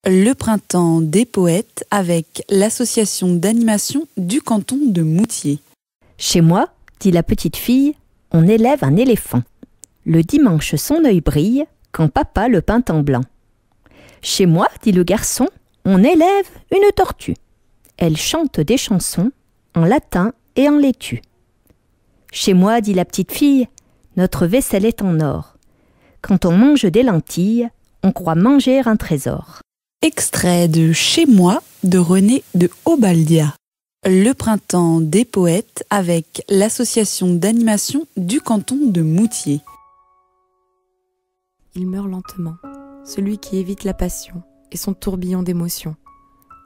Le printemps des poètes avec l'association d'animation du canton de Moutier. Chez moi, dit la petite fille, on élève un éléphant. Le dimanche son œil brille quand papa le peint en blanc. Chez moi, dit le garçon, on élève une tortue. Elle chante des chansons en latin et en laitue. Chez moi, dit la petite fille, notre vaisselle est en or. Quand on mange des lentilles, on croit manger un trésor. Extrait de Chez moi de René de Obaldia. Le printemps des poètes avec l'association d'animation du canton de Moutier. Il meurt lentement, celui qui évite la passion et son tourbillon d'émotions,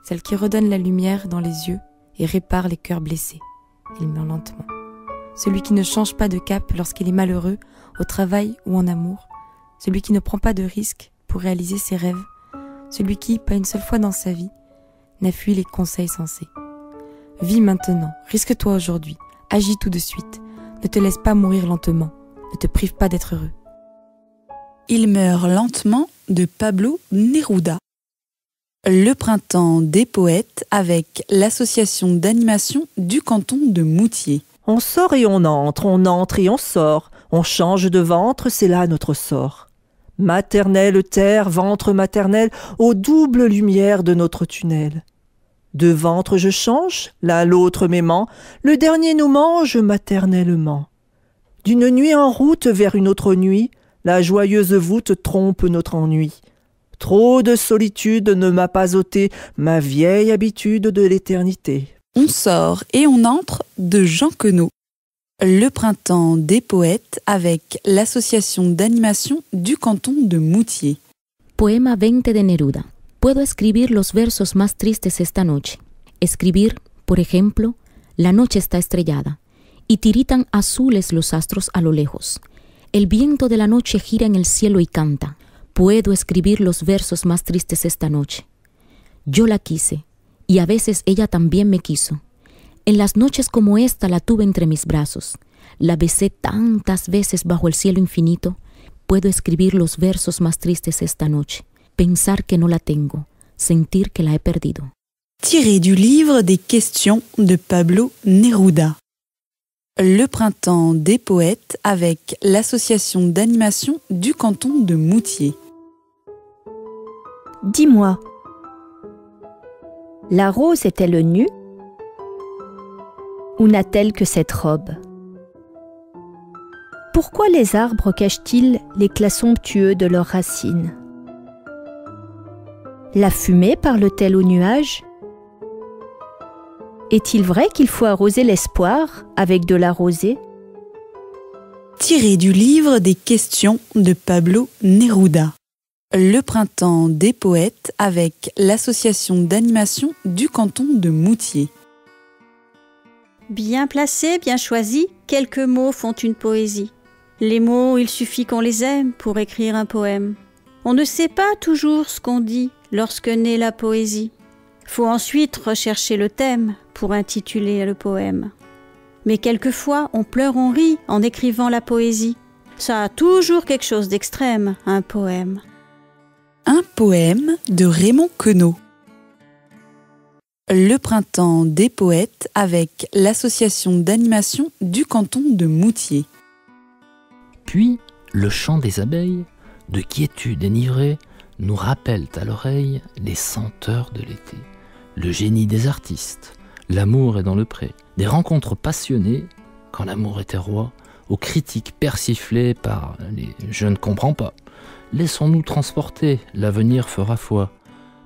celle qui redonne la lumière dans les yeux et répare les cœurs blessés. Il meurt lentement. Celui qui ne change pas de cap lorsqu'il est malheureux, au travail ou en amour, celui qui ne prend pas de risques pour réaliser ses rêves, celui qui, pas une seule fois dans sa vie, n'a fui les conseils sensés. Vis maintenant, risque-toi aujourd'hui, agis tout de suite, ne te laisse pas mourir lentement, ne te prive pas d'être heureux. Il meurt lentement de Pablo Neruda. Le printemps des poètes avec l'association d'animation du canton de Moutier. On sort et on entre et on sort. On change de ventre, c'est là notre sort. Maternelle terre, ventre maternel, aux doubles lumières de notre tunnel. De ventre je change, l'un l'autre m'aimant, le dernier nous mange maternellement. D'une nuit en route vers une autre nuit, la joyeuse voûte trompe notre ennui. Trop de solitude ne m'a pas ôté ma vieille habitude de l'éternité. On sort et on entre de Jean Queneau. Le printemps des poètes avec l'association d'animation du canton de Moutier. Poema 20 de Neruda. Puedo escribir los versos más tristes esta noche. Escribir, por ejemplo, la noche está estrellada y tiritan azules los astros a lo lejos. El viento de la noche gira en el cielo y canta. Puedo escribir los versos más tristes esta noche. Yo la quise y a veces ella también me quiso. En las noches como esta la tuve entre mis brazos. La besé tantas veces bajo el cielo infinito. Puedo escribir los versos más tristes esta noche. Pensar que no la tengo. Sentir que la he perdido. Tiré du livre des questions de Pablo Neruda. Le printemps des poètes avec l'association d'animation du canton de Moutier. Dis-moi, la rose est-elle nue ou n'a-t-elle que cette robe? Pourquoi les arbres cachent-ils l'éclat somptueux de leurs racines? La fumée parle-t-elle aux nuages? Est-il vrai qu'il faut arroser l'espoir avec de la rosée? Tiré du livre des questions de Pablo Neruda. Le printemps des poètes avec l'association d'animation du canton de Moutier. Bien placés, bien choisis, quelques mots font une poésie. Les mots, il suffit qu'on les aime pour écrire un poème. On ne sait pas toujours ce qu'on dit lorsque naît la poésie. Faut ensuite rechercher le thème pour intituler le poème. Mais quelquefois, on pleure, on rit en écrivant la poésie. Ça a toujours quelque chose d'extrême, un poème. Un poème de Raymond Queneau. Le printemps des poètes avec l'association d'animation du canton de Moutier. Puis, le chant des abeilles, de quiétude enivrée, nous rappelle à l'oreille les senteurs de l'été. Le génie des artistes, l'amour est dans le pré. Des rencontres passionnées, quand l'amour était roi, aux critiques persiflées par les « je ne comprends pas ». Laissons-nous transporter, l'avenir fera foi.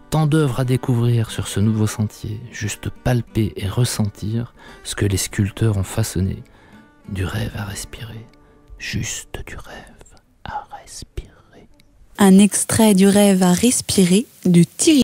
Tant d'œuvres à découvrir sur ce nouveau sentier, juste palper et ressentir ce que les sculpteurs ont façonné. Du rêve à respirer, juste du rêve à respirer. Un extrait du rêve à respirer de Thierry